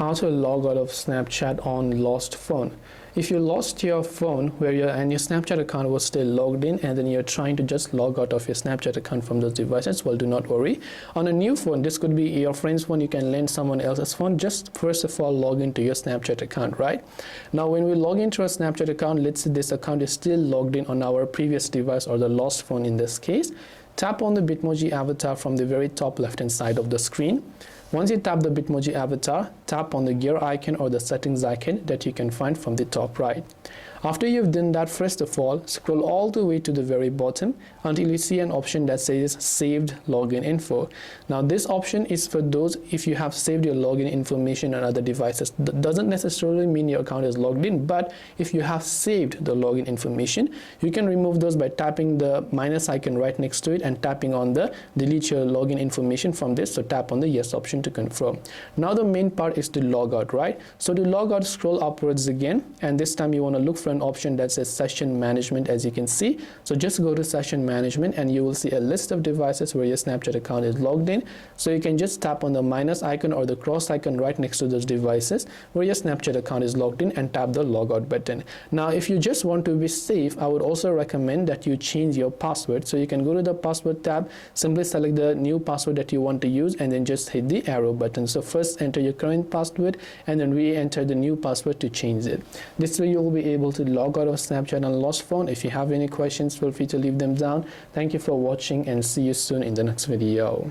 how to log out of Snapchat on lost phone. If you lost your phone and your Snapchat account was still logged in, and then you're trying to just log out of your Snapchat account from those devices, well, do not worry. On a new phone, this could be your friend's phone, you can lend someone else's phone. Just first of all log into your Snapchat account. Right now, when we log into our Snapchat account, let's say this account is still logged in on our previous device or the lost phone in this case. Tap on the Bitmoji avatar from the very top left hand side of the screen. Once you tap the Bitmoji avatar, tap on the gear icon or the settings icon that you can find from the top right. After you've done that, first of all, scroll all the way to the very bottom until you see an option that says saved login info. Now this option is for those if you have saved your login information on other devices. That doesn't necessarily mean your account is logged in, but if you have saved the login information, you can remove those by tapping the minus icon right next to it and tapping on the delete your login information from this. So tap on the yes option to confirm. Now the main part is to log out, right? So to log out, scroll upwards again, and this time you want to look for an option that says session management, as you can see. So just go to session management and you will see a list of devices where your Snapchat account is logged in. So you can just tap on the minus icon or the cross icon right next to those devices where your Snapchat account is logged in and tap the logout button. Now if you just want to be safe, I would also recommend that you change your password. So you can go to the password tab, simply select the new password that you want to use, and then just hit the arrow button. So first enter your current password and then re-enter the new password to change it. This way you will be able to log out of Snapchat on lost phone. If you have any questions, feel free to leave them down. Thank you for watching and see you soon in the next video.